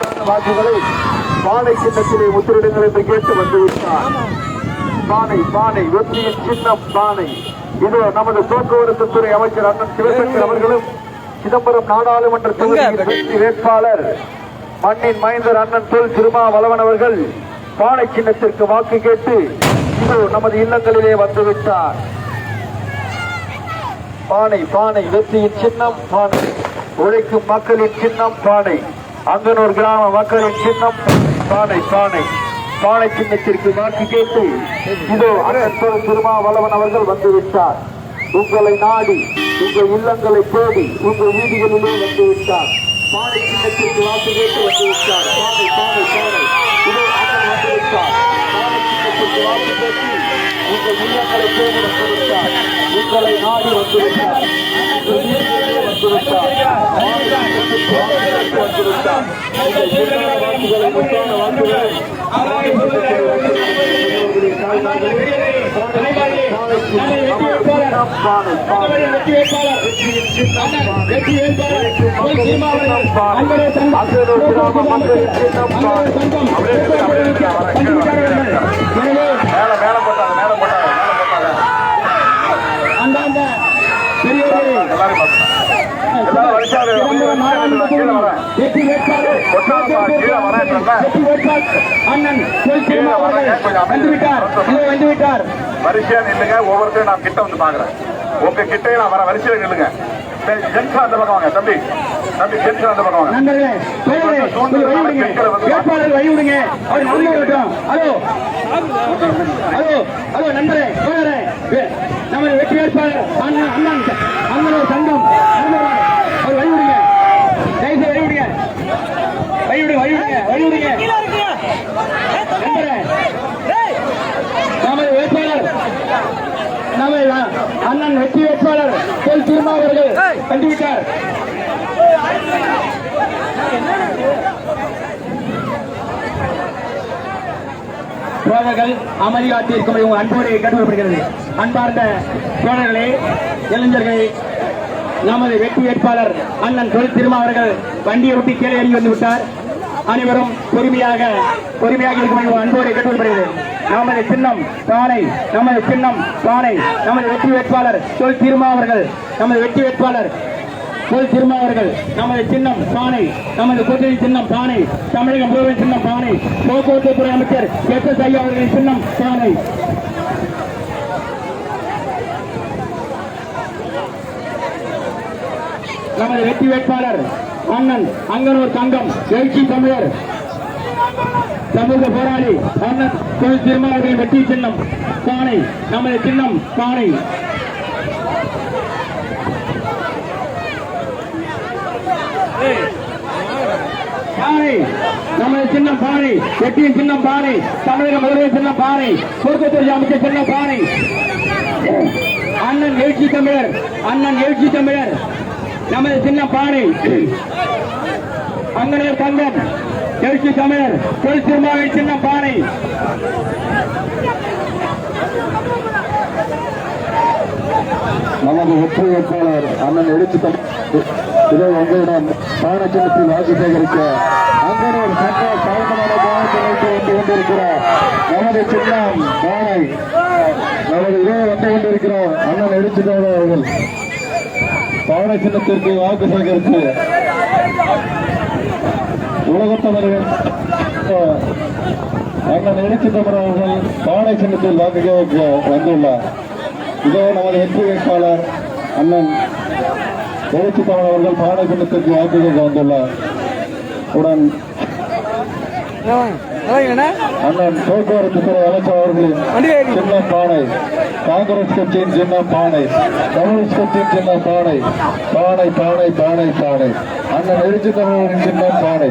வாக்குகளை பானை சின்னத்திலே முத்திரிடுங்கள் என்று கேட்டு வந்துவிட்டார். பானை பானை வெற்றியின் சின்னம் பானை. இது நமது போக்குவரத்து துறை அமைச்சர் அண்ணன் சிவசங்கர் அவர்களும் சிதம்பரம் நாடாளுமன்ற தொகுதியின் வெற்றி வேட்பாளர் மண்ணின் மைந்தர் அண்ணன் தொல் திருமாவளவன் அவர்கள் பானை சின்னத்திற்கு வாக்கு கேட்டு இது நமது இல்லங்களிலே வந்துவிட்டார். பானை பானை வெற்றியின் சின்னம் பானை. உழைக்கும் மக்களின் சின்னம் பானை. அங்கனூர் கிராம மக்களின் சின்னம் பானை பானை. பானை சின்னத்திற்கு வாக்கு கேட்டு இதோ அண்ணன் தொல் திருமாவளவன் அவர்கள் வந்துவிட்டார். உங்களை நாடி உங்கள் இல்லங்களை தேடி உங்கள் வீதிகளிலே வந்துவிட்டார். பானை சின்னத்திற்கு வாக்கு கேட்டு வந்துவிட்டார். பானை பானை பானை. இதோ அண்ணன் வந்துவிட்டார். பானை சின்னத்திற்கு வாக்கு கேட்டு உங்கள் இல்லங்களை தேடி வந்துவிட்டார். உங்களை நாடி வந்துவிட்டார். உங்கள் வீதிகளிலே வந்துவிட்டார். வந்துவிட்டார். வாக்குகளை முத்தான வாக்குகளை வரிசையா நில்லுங்க. ஒவ்வொருத்தரும் நான் கிட்ட வந்து பாக்குறேன். உங்க கிட்டையும் நான் வர வரிசையில நில்லுங்க. ஜென்ஸ் அந்த பக்கம் வாங்க. தம்பி தம்பி ஜென்ஸ் அந்த பக்கம் வாங்க. ஹலோ நண்பரே நமது வெற்றி வேட்பாளர் அண்ணன் அண்ணன் சங்கம் அவர் வழிவிடுங்க. தயவுசெய்து வழிவிடுங்க. நண்பரே நமது வேட்பாளர் நமது அண்ணன் வெற்றி வேட்பாளர் தொல் திருமா அவர்கள் வந்துவிட்டார். தோழர்கள் அமைதி காத்திருக்கும் உங்கள் அன்போடு கேட்டுக்கொள்ளப்படுகிறது. அன்பார்ந்த தோழர்களே, இளைஞர்கள், நமது வெற்றி வேட்பாளர் அண்ணன் தொல் திருமா அவர்கள் வண்டியை விட்டு கீழே இறங்கி வந்துவிட்டார். அனைவரும் பொறுமையாக இருக்கும் அன்போடு கேட்டுக்கொள்ளப்படுகிறது. நமது சின்னம் பானை. நமது சின்னம் பானை. நமது வெற்றி வேட்பாளர் தொல் திருமா அவர்கள் நமது வெற்றி வேட்பாளர் தொல் திருமா அவர்கள் நமது சின்னம் பானை. நமது கூட்டணி சின்னம் பானை. தமிழக முதல்வர் சின்னம் பானை. போக்குவரத்து துறை அமைச்சர் எஸ் ஐயா அவர்களின் சின்னம் பானை. நமது வெற்றி வேட்பாளர் அண்ணன் அங்கனூர் தங்கம் எழுச்சி தமிழர் சமூக போராளி அண்ணன் தொல் திருமா அவர்களின் வெற்றி சின்னம் பானை. நமது சின்னம் பானை. பானை. நமது சின்னம் பானை. வெற்றியின் சின்னம் பானை. தமிழக முதல்வர் சின்னம் பானை. போக்குவரத்து அமைச்சர் சின்னம் பானை. அண்ணன் எழுச்சி தமிழர் நமது சின்னம் பானை. அங்கனூர் தங்கம் எழுச்சி தமிழர் தொல் திருமாவின் சின்னம் பானை. நமது வெற்றி வேட்பாளர் அண்ணன் எழுச்சி இதோ உங்களிடம் பானை சின்னத்தில் வாக்கு சேகரிக்க அங்கனூர் சட்ட சாதமான கவனத்தை வந்து கொண்டிருக்கிறார். நமது சின்னம் பானை. நமது இதோ வந்து கொண்டிருக்கிறார் அண்ணன் எழுச்சி அவர்கள் பானை சின்னத்திற்கு வாக்கு சேகரித்து உலகத்தவர்கள் அண்ணன் எழுச்சி அவர்கள் பானை சின்னத்தில் வாக்கு கேட்க வந்துள்ளார். இதோ நமது வெற்றி வேட்பாளர் அண்ணன் எழுச்சி அவர்கள் பானை சின்னத்திற்கு வாக்கு கேட்க வந்துள்ளார். உடன் அண்ணன் போக்குவரத்து துறை அமைச்சர் அவர்களின் சின்னம் பானை. காங்கிரஸ் கட்சியின் சின்னம் பானை. கம்யூனிஸ்ட் கட்சியின் சின்னம் பானை. பானை பானை பானை பானை. அண்ணன் எழுச்சி தமிழரின் சின்னம் பானை.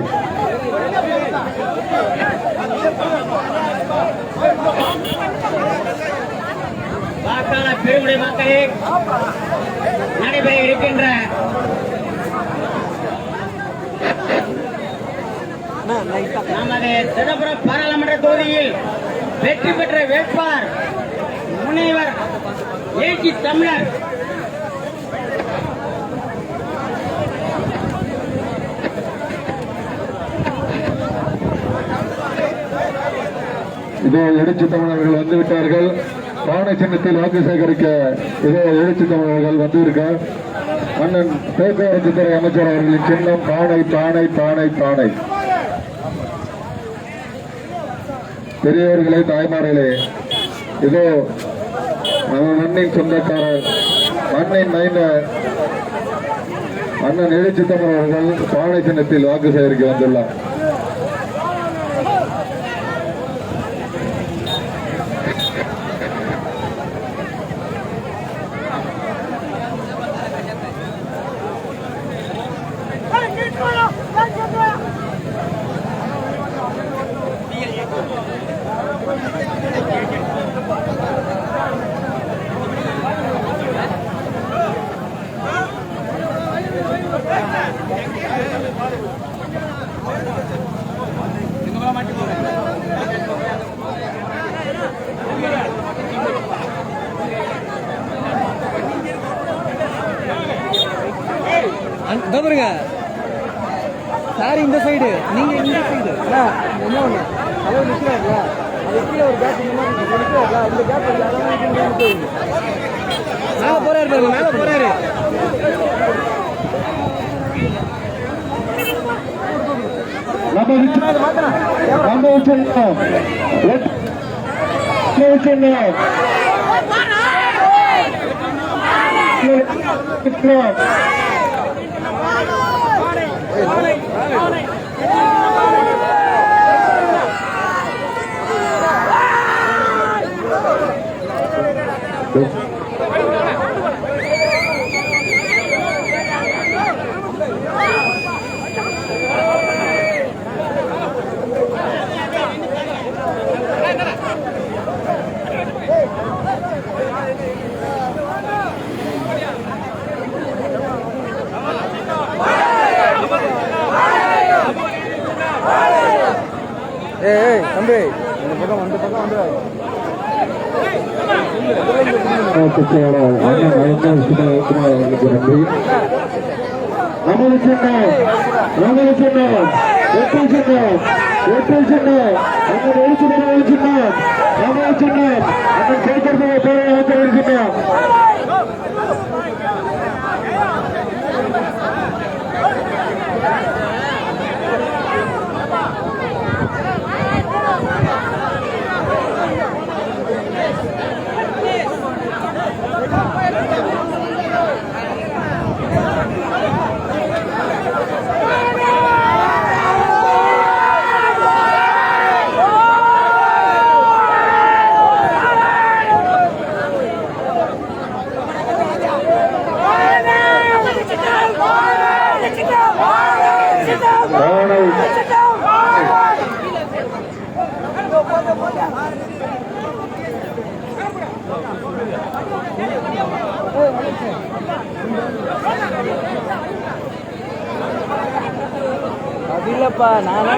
பெருமுறை மக்களே, நடைபெற இருக்கின்ற நமது சிதம்பரம் பாராளுமன்ற தொகுதியில் வெற்றி பெற்ற வேட்பாளர் முனைவர் எழுச்சி தமிழர் இதோ எழுச்சி தமிழர்கள் வந்துவிட்டார்கள். பானை சின்னத்தில் வாக்கு சேகரிக்க இதோ எழுச்சி தமிழர்கள் வந்திருக்கார். அண்ணன் போக்குவரத்து துறை அமைச்சர் அவர்களின் சின்னம் பானை பானை பானை பானை. பெரியவர்களே, தாய்மார்களே, இதோ நம்ம மண்ணின் சொந்தக்காரர், மண்ணின் மைந்தர் அண்ணன் எழுச்சி தமிழ் அவர்கள் பானை சின்னத்தில் வாக்கு சேகரிக்க வந்துள்ளார். பாருங்க சார், இந்த சைடு நீங்க இந்த சைடு என்ன ஒண்ணு அளவு நிக்கிறாங்களா, அது கீழே ஒரு கேப் நிக்கிறாங்களா, இந்த கேப் மேல போறாரு பாருங்க, மேல போறாரு. ஏய் தம்பி, இந்த பக்கம் வந்து அது இல்லப்பா, நான்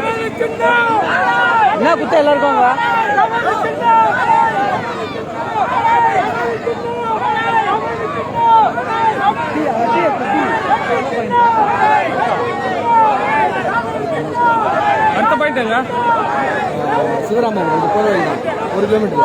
என்ன குத்த எல்லாருக்கும் அடுத்த பாயிண்ட் இல்ல சிவராமன் போக வேண்டாம், 1 கிலோமீட்டர்.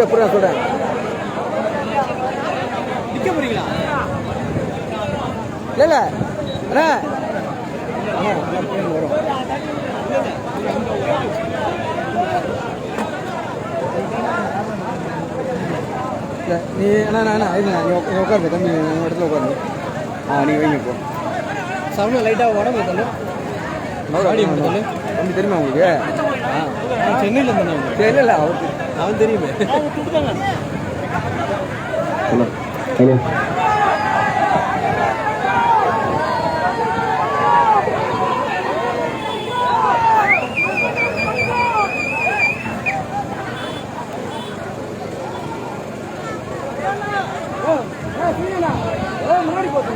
புரியா சொல்றேன், நிக்க போறீங்களா? இல்ல அண்ணா வரும். நீ அண்ணா நீ உட்காருங்க தம்பி, இடத்துல உட்காருங்க. நீ வைங்க இப்போ சவுண்ட் லைட்டாக உடம்பு தள்ளு, தம்பி தெரியுமா உங்களுக்கு? சென்னையில் இருந்தாங்க. சரி இல்லை அவன் தெரியுமே. ஹலோ ஹலோ முன்னாடி போங்க.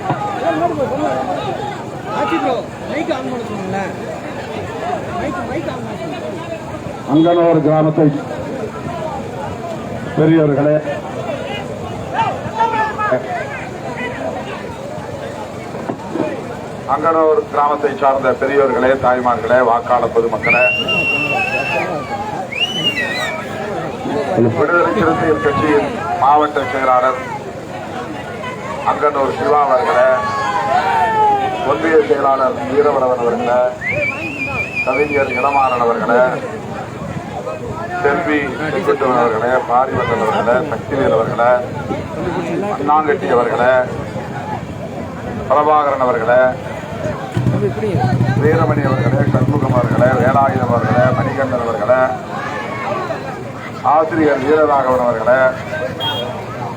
ஆச்சி ப்ரோ மைக் ஆன் பண்ண சொன்னீங்களேன். மைக் ஆன் பண்ண சொன்னீங்க. அங்கனூர் கிராமத்தை பெரியவர்களே, அங்கனூர் கிராமத்தை சார்ந்த பெரியவர்களே, தாய்மார்களே, வாக்காளர் பொதுமக்களே, விடுதலை சிறுத்தைகள் கட்சியின் மாவட்ட செயலாளர் அங்கனூர் சிவா அவர்களே, ஒன்றிய செயலாளர் வீரவரவன் அவர்களே, கவிஞர் இளமாறன் அவர்களே, செல்வி செங்குட்டுவன் அவர்களே, பாரிவந்தன் அவர்களே, சக்திவேல் அவர்களே, அண்ணாங்கட்டி அவர்களே, பிரபாகரன் அவர்களே, வீரமணி அவர்களே, சண்முகம் அவர்களே, வேலாயுதம் அவர்களே, மணிகண்டன் அவர்களே, ஆசிரியர் வீரராகவன் அவர்களே,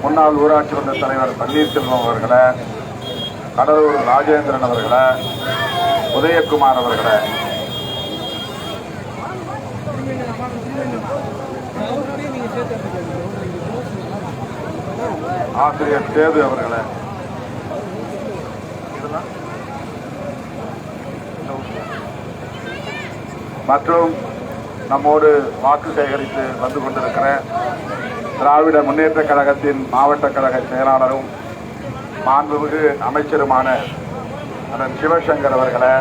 முன்னாள் ஊராட்சி மன்ற தலைவர் பன்னீர்செல்வம் அவர்களே, கடலூர் ராஜேந்திரன் அவர்களே, உதயகுமார் அவர்களே, ஆசிரியர் சேது அவர்களே, மற்றும் நம்மோடு வாக்கு சேகரித்து வந்து கொண்டிருக்கிற திராவிட முன்னேற்ற கழகத்தின் மாவட்ட கழக செயலாளரும் மாண்புமிகு அமைச்சருமான அண்ணன் சிவசங்கர் அவர்களே,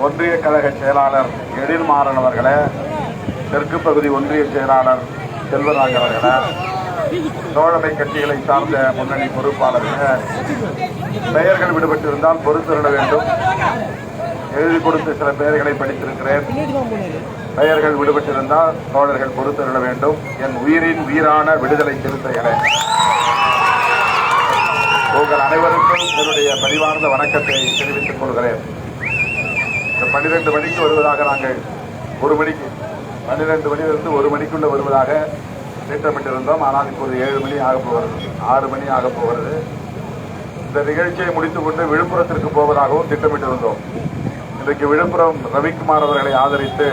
ஒன்றிய கழக செயலாளர் எழில்மாறன் அவர்களே, தெற்கு பகுதி ஒன்றிய செயலாளர் செல்வராஜ் அவர்களே, தோழமை கட்சிகளை சார்ந்த முன்னணி பொறுப்பாளர்கள், பெயர்கள் விடுபட்டிருந்தால் பொறுத்திருட வேண்டும். எழுதி கொடுத்து சில பெயர்களை படித்திருக்கிறேன். பெயர்கள் விடுபட்டிருந்தால் தோழர்கள் பொறுத்திருட வேண்டும். என் உயிரின் வீரான விடுதலை சிறுத்தைகளே, உங்கள் அனைவருக்கும் என்னுடைய பரிவார்ந்த வணக்கத்தை தெரிவித்துக் கொள்கிறேன். 12 மணிக்கு வருவதாக நாங்கள் 1 மணிக்கு 12 மணியிலிருந்து 1 மணிக்குள்ள வருவதாக திட்டமிட்டிருந்தோம். ஆனால் இப்போது 7 மணி ஆக போகிறது, 6 மணி ஆக போகிறது. இந்த நிகழ்ச்சியை முடித்துக் கொண்டு விழுப்புரத்திற்கு போவதாகவும் திட்டமிட்டிருந்தோம். இன்றைக்கு விழுப்புரம் ரவிக்குமார் அவர்களை ஆதரித்து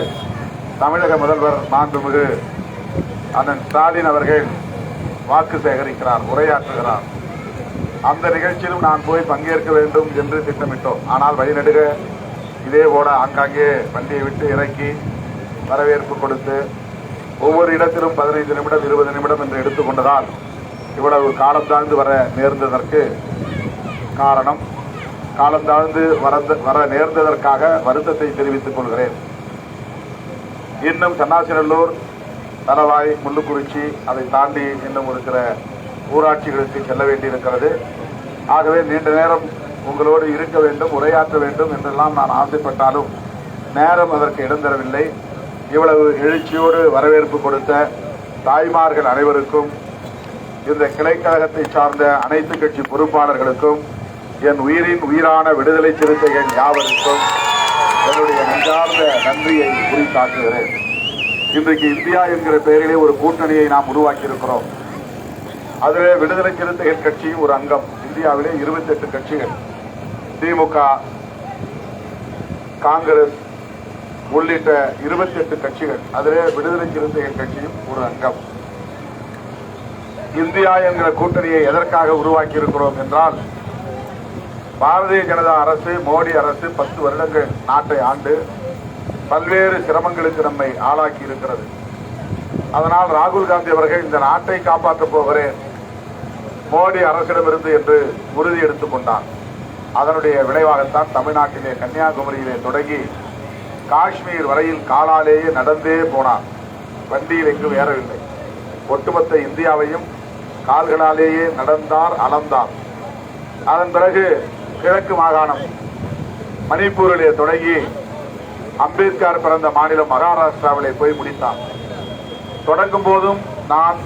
தமிழக முதல்வர் மாண்புமிகு அண்ணன் ஸ்டாலின் அவர்கள் வாக்கு சேகரிக்கிறார், உரையாற்றுகிறார். அந்த நிகழ்ச்சியிலும் நான் போய் பங்கேற்க வேண்டும் என்று திட்டமிட்டோம். ஆனால் வழிநடுக இதே போல ஆங்காங்கே வண்டியை விட்டு இறக்கி வரவேற்பு கொடுத்து ஒவ்வொரு இடத்திலும் 15 நிமிடம் 20 நிமிடம் என்று எடுத்துக்கொண்டதால் இவ்வளவு காலம் தாழ்ந்து வர நேர்ந்ததற்கு காரணம், காலம் தாழ்ந்து வர நேர்ந்ததற்காக வருத்தத்தை தெரிவித்துக் கொள்கிறேன். இன்னும் சன்னாசிநல்லூர், தலவாய், முள்ளுக்குறிச்சி, அதை தாண்டி இன்னும் ஒரு சில ஊராட்சிகளுக்கு செல்ல வேண்டியிருக்கிறது. ஆகவே நீண்ட நேரம் உங்களோடு இருக்க வேண்டும், உரையாற்ற வேண்டும் என்றெல்லாம் நான் ஆசைப்பட்டாலும் நேரம் அதற்கு இடம் தரவில்லை. இவ்வளவு எழுச்சியோடு வரவேற்பு கொடுத்த தாய்மார்கள் அனைவருக்கும், இந்த கிளைக்கழகத்தை சார்ந்த அனைத்து கட்சி பொறுப்பாளர்களுக்கும், என் உயிரின் உயிரான விடுதலை சிறுத்தைகள் யாவருக்கும் என்னுடைய நெஞ்சார்ந்த நன்றியை குறித்தாக்குகிறேன். இன்றைக்கு இந்தியா என்கிற பெயரிலே ஒரு கூட்டணியை நாம் உருவாக்கி இருக்கிறோம். அதிலே விடுதலை சிறுத்தைகள் கட்சியும் ஒரு அங்கம். இந்தியாவிலே 28 கட்சிகள், திமுக, காங்கிரஸ் உள்ளிட்ட 28 கட்சிகள், அதிலே விடுதலை சிறுத்தைகள் கட்சியும் ஒரு அங்கம். இந்தியா என்கிற கூட்டணியை எதற்காக உருவாக்கி இருக்கிறோம் என்றால், பாரதிய ஜனதா அரசு, மோடி அரசு 10 வருடங்கள் நாட்டை ஆண்டு பல்வேறு சிரமங்களுக்கு நம்மை ஆளாக்கி இருக்கிறது. அதனால் ராகுல் காந்தி அவர்கள் இந்த நாட்டை காப்பாற்றப் போகிறேன் மோடி அரசிடமிருந்து என்று உறுதி எடுத்துக் கொண்டார். அதனுடைய விளைவாகத்தான் தமிழ்நாட்டிலே கன்னியாகுமரியிலே தொடங்கி காஷ்மீர் வரையில் காலாலேயே நடந்தே போனார். வண்டியில் எங்கும் ஏறவில்லை. ஒட்டுமொத்த இந்தியாவையும் கால்களாலேயே நடந்தார், அளந்தார். அதன் பிறகு கிழக்கு மாகாணம் மணிப்பூரிலே தொடங்கி அம்பேத்கர் பிறந்த மாநிலம் மகாராஷ்டிராவிலே போய் முடித்தார். தொடங்கும் போதும் நான்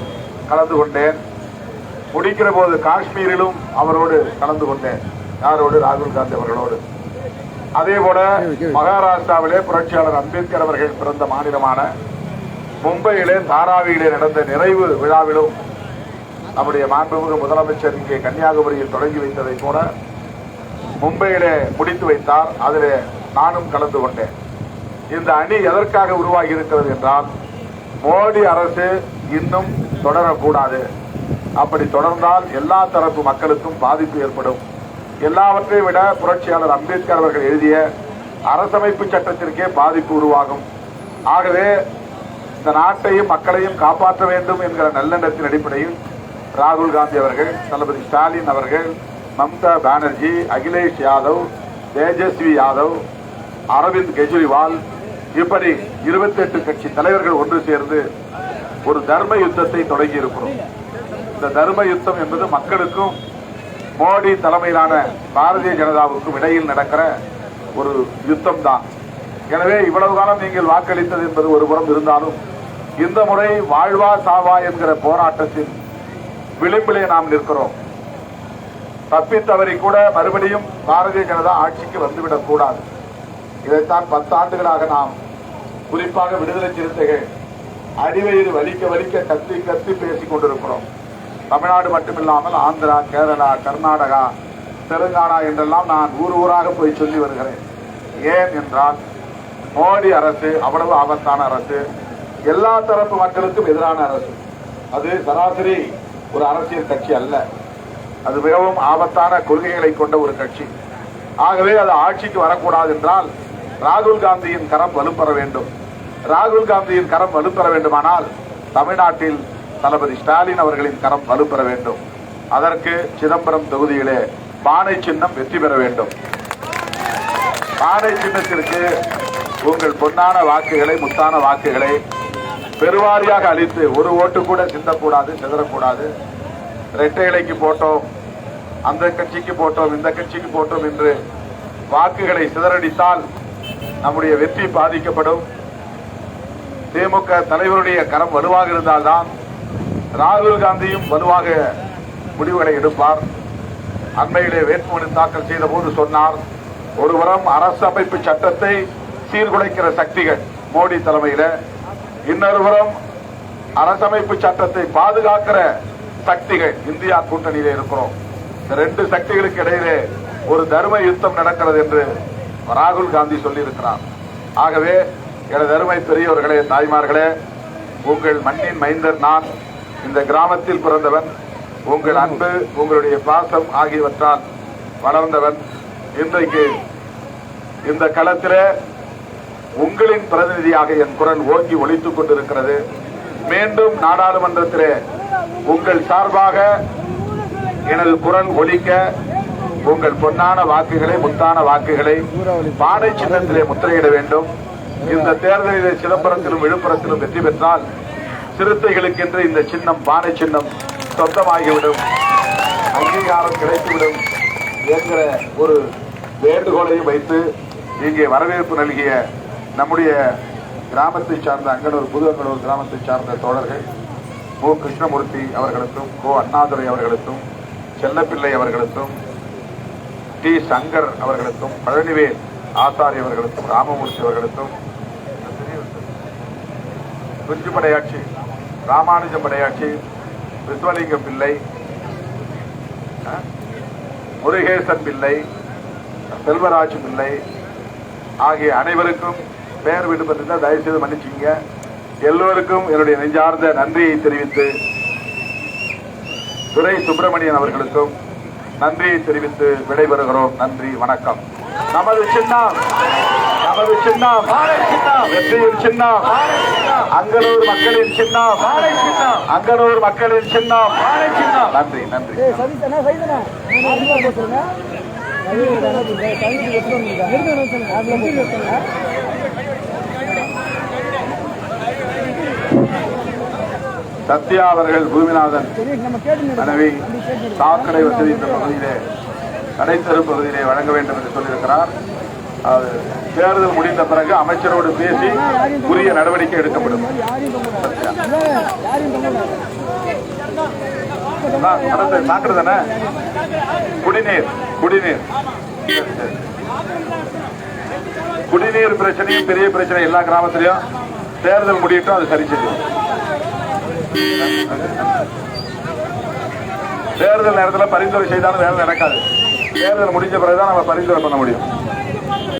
கலந்து கொண்டேன், முடிக்கிற போது காஷ்மீரிலும் அவரோடு கலந்து கொண்டேன். யாரோடு? ராகுல் காந்தி அவர்களோடு. அதே போல மகாராஷ்டிராவிலே புரட்சியாளர் அம்பேத்கர் அவர்கள் பிறந்த மாநிலமான மும்பையிலே தாராவியிலே நடந்த நிறைவு விழாவிலும் நம்முடைய மாண்புமிகு முதலமைச்சர் இங்கே கன்னியாகுமரியில் தொடங்கி வைத்ததை கூட மும்பையிலே முடித்து வைத்தார். அதிலே நானும் கலந்து கொண்டேன். இந்த அணி எதற்காக உருவாகி இருக்கிறது என்றால், மோடி அரசு இன்னும் தொடரக்கூடாது, அப்படி தொடர்ந்தால் எல்லா தரப்பு மக்களுக்கும் பாதிப்பு ஏற்படும். எல்லாவற்றையும் விட புரட்சியாளர் அம்பேத்கர் அவர்கள் எழுதிய அரசமைப்பு சட்டத்திற்கே பாதிப்பு உருவாகும். ஆகவே இந்த நாட்டையும் மக்களையும் காப்பாற்ற வேண்டும் என்கிற நல்லெண்ணத்தின் அடிப்படையில் ராகுல் காந்தி அவர்கள், தளபதி ஸ்டாலின் அவர்கள், மம்தா பானர்ஜி, அகிலேஷ் யாதவ், தேஜஸ்வி யாதவ், அரவிந்த் கெஜ்ரிவால் இப்படி 28 கட்சி தலைவர்கள் ஒன்று சேர்ந்து ஒரு தர்ம யுத்தத்தை தொடங்கி இருக்கிறோம். இந்த தர்ம யுத்தம் என்பது மக்களுக்கும் மோடி தலைமையிலான பாரதிய ஜனதாவுக்கும் இடையில் நடக்கிற ஒரு யுத்தம் தான். எனவே இவ்வளவு காலம் நீங்கள் வாக்களித்தது என்பது ஒருபுறம் இருந்தாலும் இந்த முறை வாழ்வா சாவா என்கிற போராட்டத்தின் விளிம்பிலே நாம் நிற்கிறோம். தப்பித்தவரை கூட மறுபடியும் பாரதிய ஜனதா ஆட்சிக்கு வந்துவிடக் கூடாது. இதைத்தான் 10 ஆண்டுகளாக நாம், குறிப்பாக விடுதலை சிறுத்தைகள், அடிவயிறு வலிக்க வலிக்க கத்தி கத்தி பேசிக் கொண்டிருக்கிறோம். தமிழ்நாடு மட்டுமில்லாமல் ஆந்திரா, கேரளா, கர்நாடகா, தெலுங்கானா என்றெல்லாம் நான் ஊர் ஊராக போய் சொல்லி வருகிறேன். ஏன் என்றால் மோடி அரசு அவ்வளவு ஆபத்தான அரசு, எல்லா தரப்பு மக்களுக்கும் எதிரான அரசு. அது சராசரி ஒரு அரசியல் கட்சி அல்ல, அது மிகவும் ஆபத்தான கொள்கைகளை கொண்ட ஒரு கட்சி. ஆகவே அது ஆட்சிக்கு வரக்கூடாது என்றால் ராகுல் காந்தியின் கரம் வலுப்பெற வேண்டும். ராகுல் காந்தியின் கரம் வலுப்பெற வேண்டுமானால் தமிழ்நாட்டில் தளபதி ஸ்டாலின் அவர்களின் கரம் வலுப்பெற வேண்டும். அதற்கு சிதம்பரம் தொகுதியிலே பானை சின்னம் வெற்றி பெற வேண்டும். பானை சின்னத்திற்கு உங்கள் பொன்னான வாக்குகளை, முத்தான வாக்குகளை பெருவாரியாக அளித்து ஒரு ஓட்டு கூட சிந்தக்கூடாது, சிதறக்கூடாது. இரட்டை இலைக்கு போட்டோம், அந்த கட்சிக்கு போட்டோம், இந்த கட்சிக்கு போட்டோம் என்று வாக்குகளை சிதறடித்தால் நம்முடைய வெற்றி பாதிக்கப்படும். திமுக தலைவருடைய கரம் வலுவாக இருந்தால்தான் ராகுல் காந்தியும் வலுவாக முடிவுகளை எடுப்பார். அண்மையிலே வேட்புமனு தாக்கல் செய்த போது சொன்னார், ஒருபுறம் அரசமைப்பு சட்டத்தை சீர்குலைக்கிற சக்திகள் மோடி தலைமையில, இன்னொருபுறம் அரசமைப்பு சட்டத்தை பாதுகாக்கிற சக்திகள் இந்தியா கூட்டணியிலே இருக்கிறோம். இந்த 2 சக்திகளுக்கு இடையிலே ஒரு தர்ம யுத்தம் நடக்கிறது என்று ராகுல் காந்தி சொல்லியிருக்கிறார். ஆகவே எனது அருமை பெரியவர்களே, தாய்மார்களே, உங்கள் மண்ணின் மைந்தர் நான், இந்த கிராமத்தில் பிறந்தவன், உங்கள் அன்பு, உங்களுடைய பாசம் ஆகியவற்றால் வளர்ந்தவன். இன்றைக்கு இந்த களத்திலே உங்களின் பிரதிநிதியாக என் குரல் ஓங்கி ஒலித்துக் கொண்டிருக்கிறது. மீண்டும் நாடாளுமன்றத்திலே உங்கள் சார்பாக எனது குரல் ஒலிக்க உங்கள் பொன்னான வாக்குகளை, முத்தான வாக்குகளை பானை சின்னத்திலே முத்திரையிட வேண்டும். இந்த தேர்தலிலே சிதம்பரத்திலும் விழுப்புரத்திலும் வெற்றி பெற்றால் சிறுத்தைகளுக்கென்று இந்த சின்னம், பானை சின்னம் சொந்தமாகிவிடும், அங்கீகாரம் கிடைத்துவிடும் என்கிற ஒரு வேண்டுகோளையும் வைத்து இங்கே வரவேற்பு நல்கிய நம்முடைய கிராமத்தை சார்ந்த அங்கனூர், புது அங்கனூர் கிராமத்தை சார்ந்த தோழர்கள் மு. கிருஷ்ணமூர்த்தி அவர்களுக்கும், கோ. அண்ணாதுரை அவர்களுக்கும், செல்லப்பிள்ளை அவர்களுக்கும், டி. சங்கர் அவர்களுக்கும், பழனிவேல் ஆசாரி அவர்களுக்கும், ராமமூர்த்தி அவர்களுக்கும், குஞ்சு படையாட்சி, ராமானுஜம் படையாட்சி, விஸ்வலிங்கம் பிள்ளை, முருகேசன் பிள்ளை, செல்வராஜ் பிள்ளை ஆகிய அனைவருக்கும் பெயர் விடுபட்டிருந்தால் தயவு செய்து மன்னிச்சுங்க. எல்லோருக்கும் என்னுடைய நெஞ்சார்ந்த நன்றியை தெரிவித்து, துரை சுப்பிரமணியன் அவர்களுக்கும் நன்றியை தெரிவித்து விடைபெறுகிறோம். நன்றி, வணக்கம். நமது சின்னம், நமது சின்னம், வெற்றியின் சின்னம், அங்கனூர் மக்களின் சின்னம், அங்கனூர் மக்களின் சின்னம். நன்றி, நன்றி. சத்யா அவர்கள் பூமிநாதன் மனைவி சாக்கடை வசதி இந்த பகுதியிலே, கடைத்தெரு பகுதியிலே வழங்க வேண்டும் என்று சொல்லியிருக்கிறார். அது தேர்தல் முடிந்த பிறகு அமைச்சரோடு பேசி உரிய நடவடிக்கை எடுக்கப்படும். சாக்கடை தானே, குடிநீர், குடிநீர் குடிநீர் பிரச்சனையும் பெரிய பிரச்சனை எல்லா கிராமத்திலையும். தேர்தல் முடியட்டும், அது சரி செய்யும். தேர்தல் நேரத்தில் பரிந்துரை செய்தாலும் வேலை நடக்காது. தேர்தல் முடிஞ்ச பிறகுதான் நம்ம பரிந்துரை பண்ண முடியும்.